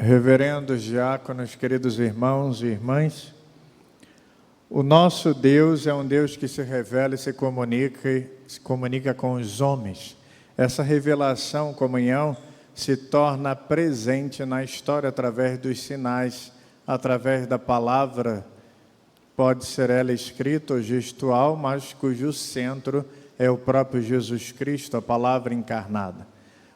Reverendos diáconos, queridos irmãos e irmãs, o nosso Deus é um Deus que se revela e se comunica com os homens. Essa revelação, comunhão, se torna presente na história através dos sinais, através da palavra, pode ser ela escrita ou gestual, mas cujo centro é o próprio Jesus Cristo, a palavra encarnada.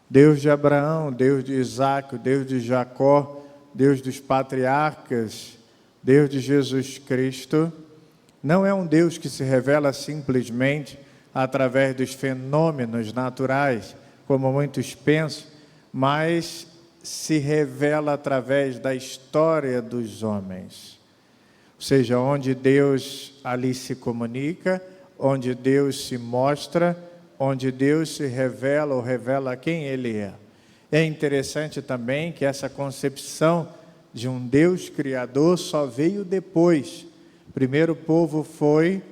Deus de Abraão, Deus de Isaac, Deus de Jacó, Deus dos patriarcas, Deus de Jesus Cristo, não é um Deus que se revela simplesmente através dos fenômenos naturais, como muitos pensam, mas se revela através da história dos homens. Ou seja, onde Deus ali se comunica, onde Deus se mostra, onde Deus se revela ou revela quem Ele é. É interessante também que essa concepção de um Deus Criador só veio depois. Primeiro o povo foi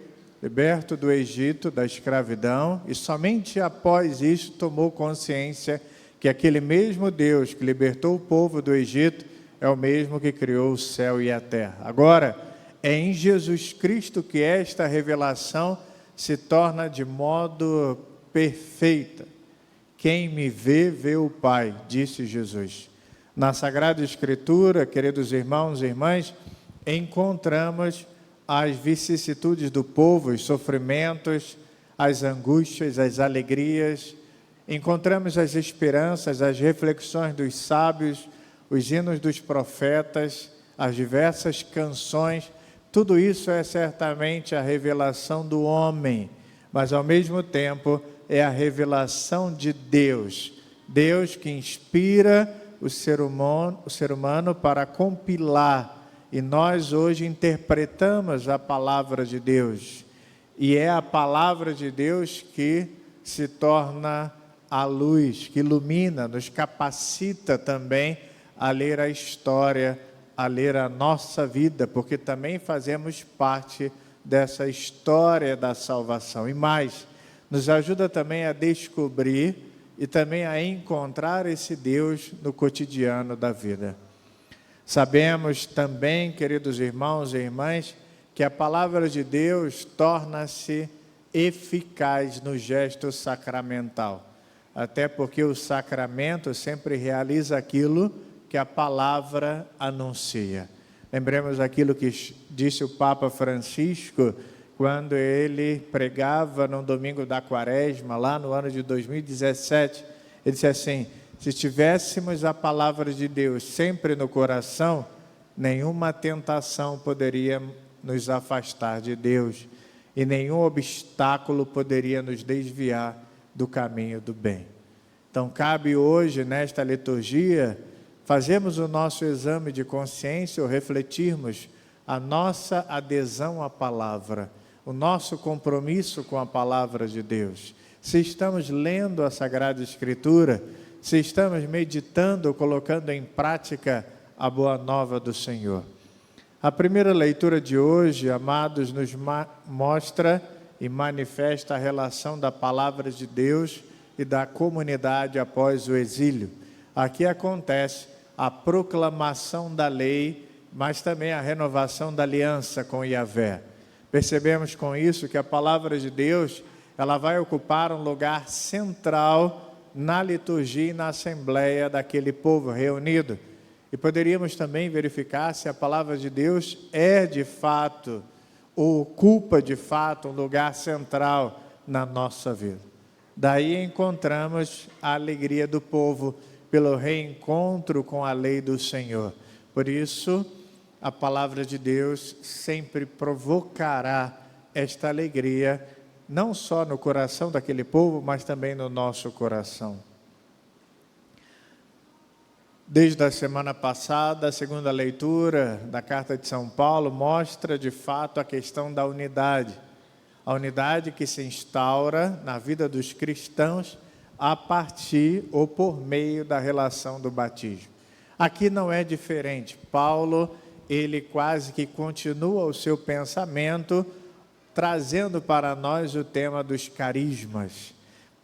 liberto do Egito, da escravidão, e somente após isso tomou consciência que aquele mesmo Deus que libertou o povo do Egito é o mesmo que criou o céu e a terra. Agora, é em Jesus Cristo que esta revelação se torna de modo perfeita. Quem me vê, vê o Pai, disse Jesus. Na Sagrada Escritura, queridos irmãos e irmãs, encontramos as vicissitudes do povo, os sofrimentos, as angústias, as alegrias, encontramos as esperanças, as reflexões dos sábios, os hinos dos profetas, as diversas canções. Tudo isso é certamente a revelação do homem, mas ao mesmo tempo é a revelação de Deus. Deus que inspira o ser humano para compilar. E nós hoje interpretamos a palavra de Deus. E é a palavra de Deus que se torna a luz, que ilumina, nos capacita também a ler a história, a ler a nossa vida, porque também fazemos parte dessa história da salvação. E mais, nos ajuda também a descobrir e também a encontrar esse Deus no cotidiano da vida. Sabemos também, queridos irmãos e irmãs, que a palavra de Deus torna-se eficaz no gesto sacramental. Até porque o sacramento sempre realiza aquilo que a palavra anuncia. Lembremos aquilo que disse o Papa Francisco quando ele pregava no domingo da Quaresma, lá no ano de 2017. Ele disse assim: se tivéssemos a palavra de Deus sempre no coração, nenhuma tentação poderia nos afastar de Deus e nenhum obstáculo poderia nos desviar do caminho do bem. Então cabe hoje, nesta liturgia, fazermos o nosso exame de consciência ou refletirmos a nossa adesão à palavra, o nosso compromisso com a palavra de Deus. Se estamos lendo a Sagrada Escritura, se estamos meditando ou colocando em prática a boa nova do Senhor. A primeira leitura de hoje, amados, nos mostra e manifesta a relação da palavra de Deus e da comunidade após o exílio. Aqui acontece a proclamação da lei, mas também a renovação da aliança com Yahvé. Percebemos com isso que a palavra de Deus, ela vai ocupar um lugar central na liturgia e na assembleia daquele povo reunido. E poderíamos também verificar se a palavra de Deus é de fato, ou ocupa de fato um lugar central na nossa vida. Daí encontramos a alegria do povo pelo reencontro com a lei do Senhor. Por isso, a palavra de Deus sempre provocará esta alegria, não só no coração daquele povo, mas também no nosso coração. Desde a semana passada, a segunda leitura da Carta de São Paulo mostra de fato a questão da unidade. A unidade que se instaura na vida dos cristãos a partir ou por meio da relação do batismo. Aqui não é diferente. Paulo, ele quase que continua o seu pensamento, trazendo para nós o tema dos carismas.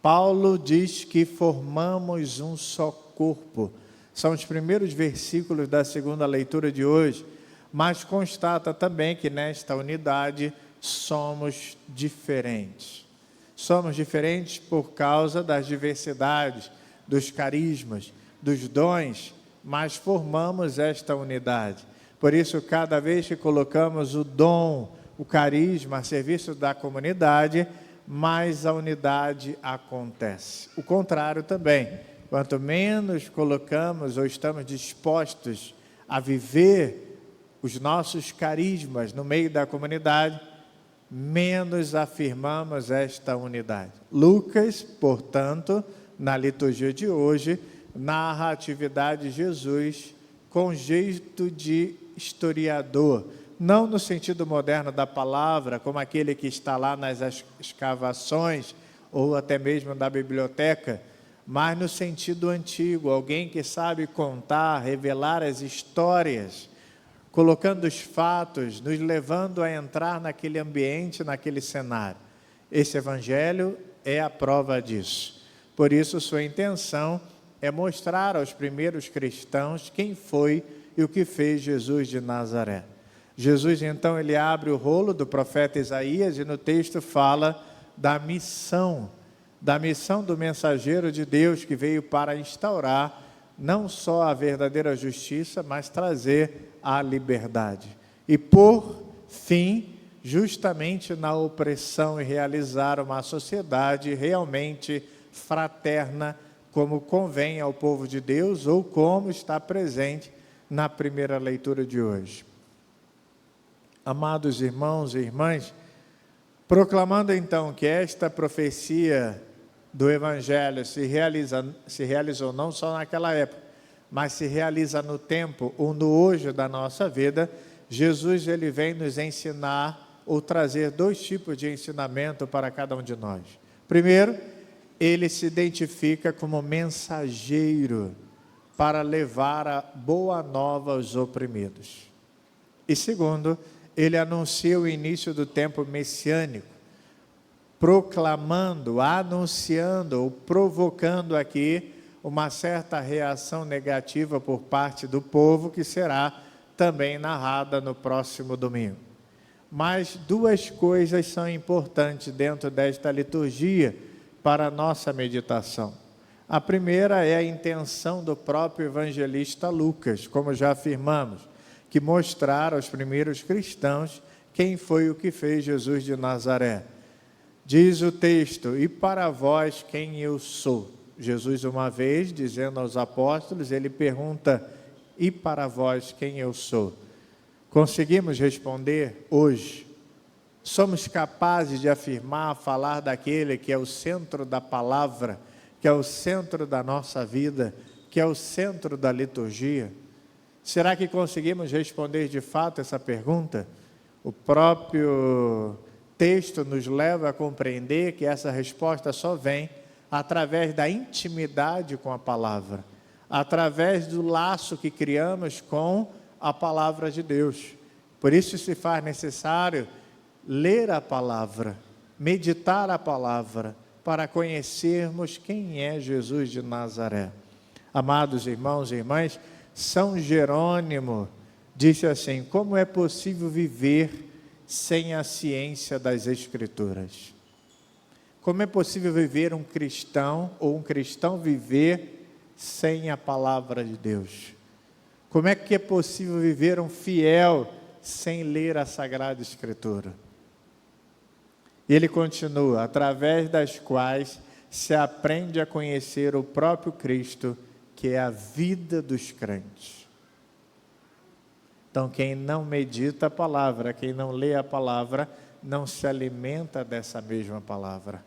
Paulo diz que formamos um só corpo, São os primeiros versículos da segunda leitura de hoje, mas constata também que nesta unidade somos diferentes. Somos diferentes por causa das diversidades, dos carismas, dos dons, mas formamos esta unidade. Por isso, cada vez que colocamos o dom, o carisma a serviço da comunidade, mais a unidade acontece. O contrário também. Quanto menos colocamos ou estamos dispostos a viver os nossos carismas no meio da comunidade, menos afirmamos esta unidade. Lucas, portanto, na liturgia de hoje, narra a atividade de Jesus com jeito de historiador, não no sentido moderno da palavra, como aquele que está lá nas escavações ou até mesmo da biblioteca, mas no sentido antigo, alguém que sabe contar, revelar as histórias, colocando os fatos, nos levando a entrar naquele ambiente, naquele cenário. Esse evangelho é a prova disso. Por isso, sua intenção é mostrar aos primeiros cristãos quem foi e o que fez Jesus de Nazaré. Jesus, então, ele abre o rolo do profeta Isaías e no texto fala da missão do mensageiro de Deus que veio para instaurar não só a verdadeira justiça, mas trazer a liberdade. E por fim, justamente na opressão e realizar uma sociedade realmente fraterna, como convém ao povo de Deus ou como está presente na primeira leitura de hoje. Amados irmãos e irmãs, proclamando então que esta profecia do Evangelho se realizou não só naquela época, mas se realiza no tempo ou no hoje da nossa vida, Jesus ele vem nos ensinar ou trazer dois tipos de ensinamento para cada um de nós. Primeiro, ele se identifica como mensageiro para levar a boa nova aos oprimidos. E segundo, ele anuncia o início do tempo messiânico, proclamando, anunciando ou provocando aqui uma certa reação negativa por parte do povo, que será também narrada no próximo domingo. Mas duas coisas são importantes dentro desta liturgia para a nossa meditação. A primeira é a intenção do próprio evangelista Lucas, como já afirmamos, que mostrar aos primeiros cristãos quem foi o que fez Jesus de Nazaré. Diz o texto: e para vós quem eu sou? Jesus uma vez, dizendo aos apóstolos, ele pergunta: e para vós quem eu sou? Conseguimos responder hoje? Somos capazes de afirmar, falar daquele que é o centro da palavra, que é o centro da nossa vida, que é o centro da liturgia? Será que conseguimos responder de fato essa pergunta? O próprio texto nos leva a compreender que essa resposta só vem através da intimidade com a palavra, através do laço que criamos com a palavra de Deus. Por isso se faz necessário ler a palavra, meditar a palavra, para conhecermos quem é Jesus de Nazaré. Amados irmãos e irmãs, São Jerônimo disse assim: como é possível viver sem a ciência das Escrituras? Como é possível viver um cristão, ou um cristão viver sem a palavra de Deus? Como é que é possível viver um fiel sem ler a Sagrada Escritura? E ele continua: através das quais se aprende a conhecer o próprio Cristo, que é a vida dos crentes. Então, quem não medita a palavra, quem não lê a palavra, não se alimenta dessa mesma palavra.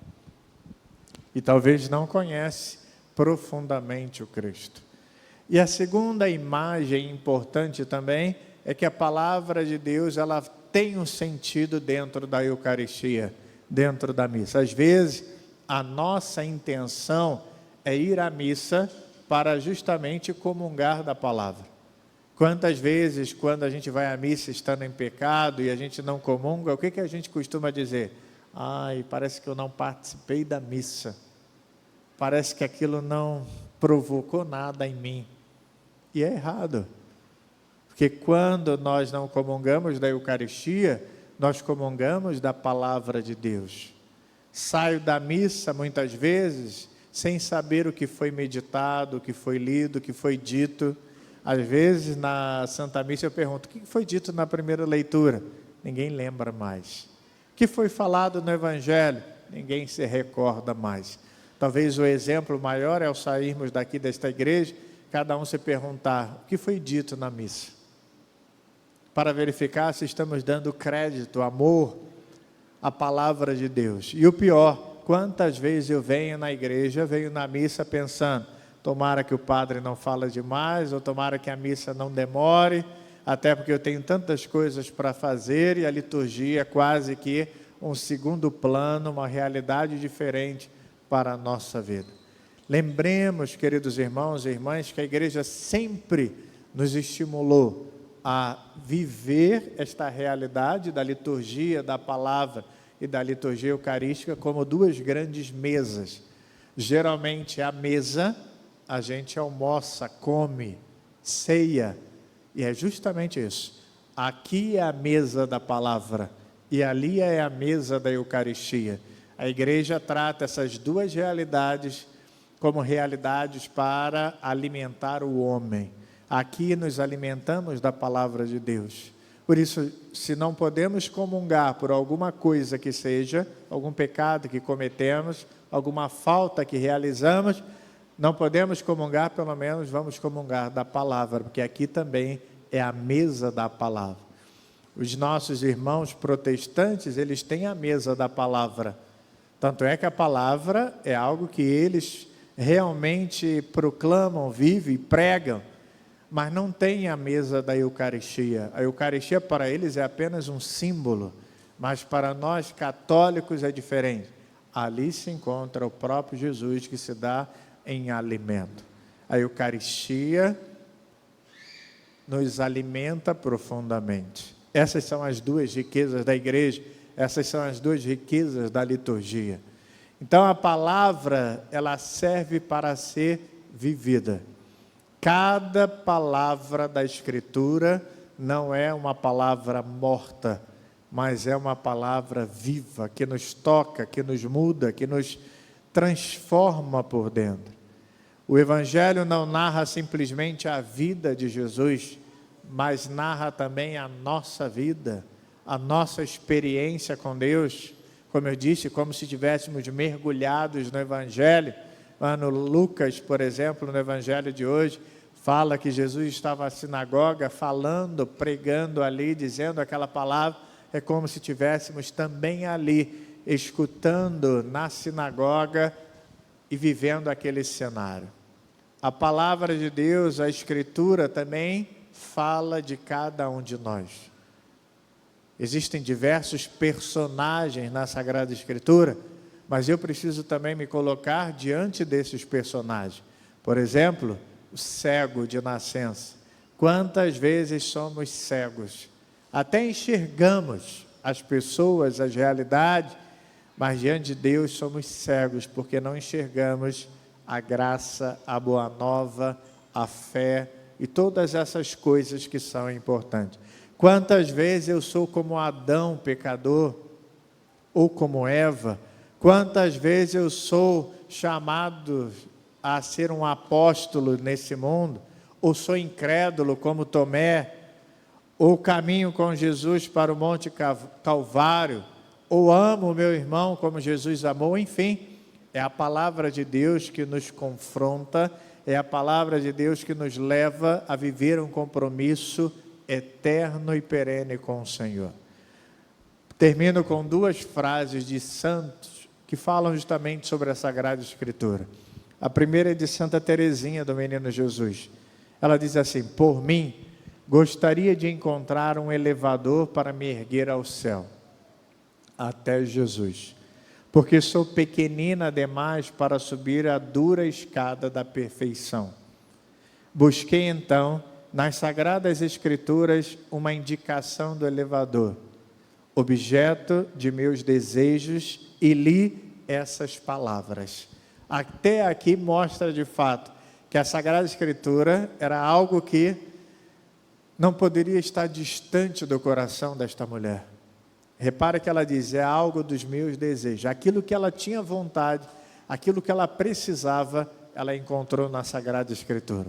E talvez não conhece profundamente o Cristo. E a segunda imagem importante também é que a palavra de Deus, ela tem um sentido dentro da Eucaristia, dentro da missa. Às vezes, a nossa intenção é ir à missa para justamente comungar da palavra. Quantas vezes, quando a gente vai à missa estando em pecado e a gente não comunga, o que a gente costuma dizer? Ai, parece que eu não participei da missa. Parece que aquilo não provocou nada em mim. E é errado. Porque quando nós não comungamos da Eucaristia, nós comungamos da palavra de Deus. Saio da missa, muitas vezes, sem saber o que foi meditado, o que foi lido, o que foi dito. Às vezes, na Santa Missa, eu pergunto, o que foi dito na primeira leitura? Ninguém lembra mais. O que foi falado no Evangelho? Ninguém se recorda mais. Talvez o exemplo maior é ao sairmos daqui desta igreja, cada um se perguntar, o que foi dito na missa? Para verificar se estamos dando crédito, amor à palavra de Deus. E o pior, quantas vezes eu venho na igreja, venho na missa pensando, tomara que o padre não fale demais, ou tomara que a missa não demore, até porque eu tenho tantas coisas para fazer e a liturgia é quase que um segundo plano, uma realidade diferente para a nossa vida. Lembremos, queridos irmãos e irmãs, que a igreja sempre nos estimulou a viver esta realidade da liturgia, da palavra e da liturgia eucarística como duas grandes mesas. Geralmente a mesa, a gente almoça, come, ceia, e é justamente isso. Aqui é a mesa da palavra e ali é a mesa da Eucaristia. A igreja trata essas duas realidades como realidades para alimentar o homem. Aqui nos alimentamos da palavra de Deus. Por isso, se não podemos comungar por alguma coisa que seja, algum pecado que cometemos, alguma falta que realizamos, não podemos comungar, pelo menos vamos comungar da palavra, porque aqui também é a mesa da palavra. Os nossos irmãos protestantes, eles têm a mesa da palavra. Tanto é que a palavra é algo que eles realmente proclamam, vivem, pregam, mas não tem a mesa da Eucaristia. A Eucaristia para eles é apenas um símbolo, mas para nós católicos é diferente. Ali se encontra o próprio Jesus que se dá em alimento. A Eucaristia nos alimenta profundamente. Essas são as duas riquezas da igreja, essas são as duas riquezas da liturgia. Então a palavra, ela serve para ser vivida. Cada palavra da Escritura não é uma palavra morta, mas é uma palavra viva, que nos toca, que nos muda, que nos transforma por dentro. O Evangelho não narra simplesmente a vida de Jesus, mas narra também a nossa vida, a nossa experiência com Deus. Como eu disse, como se estivéssemos mergulhados no Evangelho. No Lucas, por exemplo, no Evangelho de hoje, fala que Jesus estava na sinagoga falando, pregando ali, dizendo aquela palavra. É como se estivéssemos também ali, escutando na sinagoga e vivendo aquele cenário. A palavra de Deus, a Escritura também fala de cada um de nós. Existem diversos personagens na Sagrada Escritura, mas eu preciso também me colocar diante desses personagens. Por exemplo, o cego de nascença. Quantas vezes somos cegos? Até enxergamos as pessoas, as realidades, mas diante de Deus somos cegos, porque não enxergamos a graça, a boa nova, a fé e todas essas coisas que são importantes. Quantas vezes eu sou como Adão, pecador, ou como Eva? Quantas vezes eu sou chamado a ser um apóstolo nesse mundo? Ou sou incrédulo como Tomé? Ou caminho com Jesus para o Monte Calvário? Ou amo o meu irmão como Jesus amou? Enfim, é a palavra de Deus que nos confronta, é a palavra de Deus que nos leva a viver um compromisso eterno e perene com o Senhor. Termino com duas frases de santos que falam justamente sobre a Sagrada Escritura. A primeira é de Santa Teresinha do Menino Jesus. Ela diz assim: por mim, gostaria de encontrar um elevador para me erguer ao céu, até Jesus, porque sou pequenina demais para subir a dura escada da perfeição. Busquei então nas Sagradas Escrituras uma indicação do elevador, objeto de meus desejos, e li essas palavras. Até aqui mostra de fato que a Sagrada Escritura era algo que não poderia estar distante do coração desta mulher. Repara que ela diz, é algo dos meus desejos. Aquilo que ela tinha vontade, aquilo que ela precisava, ela encontrou na Sagrada Escritura.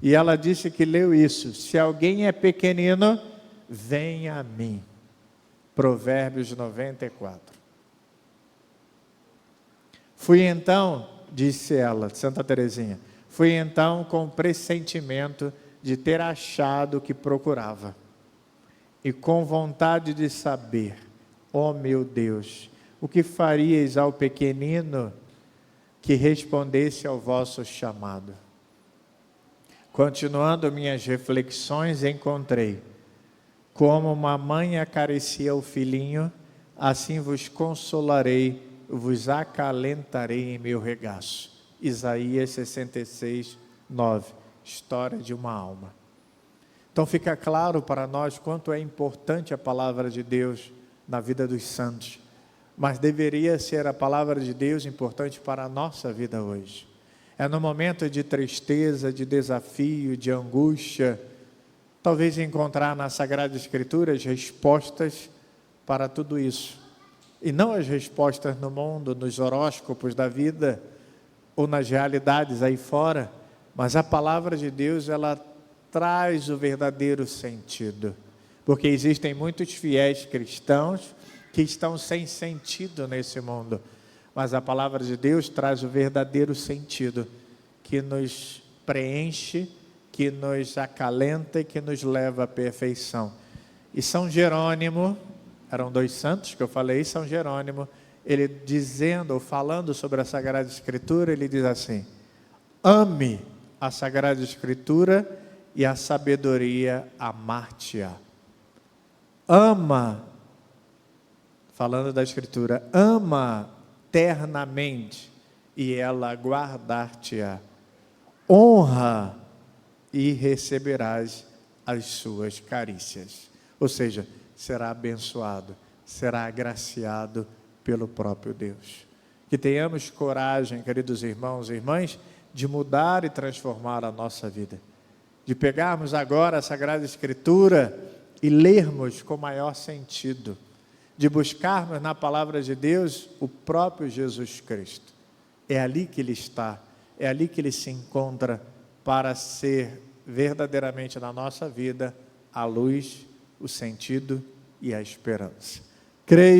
E ela disse que leu isso, se alguém é pequenino, venha a mim. Provérbios 94. Fui então, disse ela, Santa Teresinha, fui então com o pressentimento de ter achado o que procurava, e com vontade de saber, ó meu Deus, o que faríeis ao pequenino que respondesse ao vosso chamado. Continuando minhas reflexões, encontrei, como uma mãe acaricia o filhinho, assim vos consolarei, vos acalentarei em meu regaço. Isaías 66, 9. História de uma alma. Então fica claro para nós quanto é importante a palavra de Deus na vida dos santos, mas deveria ser a palavra de Deus importante para a nossa vida hoje. É no momento de tristeza, de desafio, de angústia, talvez encontrar na Sagrada Escritura as respostas para tudo isso, e não as respostas no mundo, nos horóscopos da vida, ou nas realidades aí fora, mas a palavra de Deus, ela traz o verdadeiro sentido. Porque existem muitos fiéis cristãos que estão sem sentido nesse mundo. Mas a palavra de Deus traz o verdadeiro sentido, que nos preenche, que nos acalenta e que nos leva à perfeição. E São Jerônimo, eram dois santos que eu falei, São Jerônimo, ele dizendo ou falando sobre a Sagrada Escritura, ele diz assim, ame a Sagrada Escritura e a sabedoria amar-te-á. Ama, falando da Escritura, ama ternamente e ela guardar-te-á. Honra e receberás as suas carícias. Ou seja, será abençoado, será agraciado pelo próprio Deus. Que tenhamos coragem, queridos irmãos e irmãs, de mudar e transformar a nossa vida. De pegarmos agora a Sagrada Escritura e lermos com maior sentido. De buscarmos na palavra de Deus o próprio Jesus Cristo. É ali que Ele está, é ali que Ele se encontra para ser verdadeiramente na nossa vida a luz, o sentido e a esperança. Creio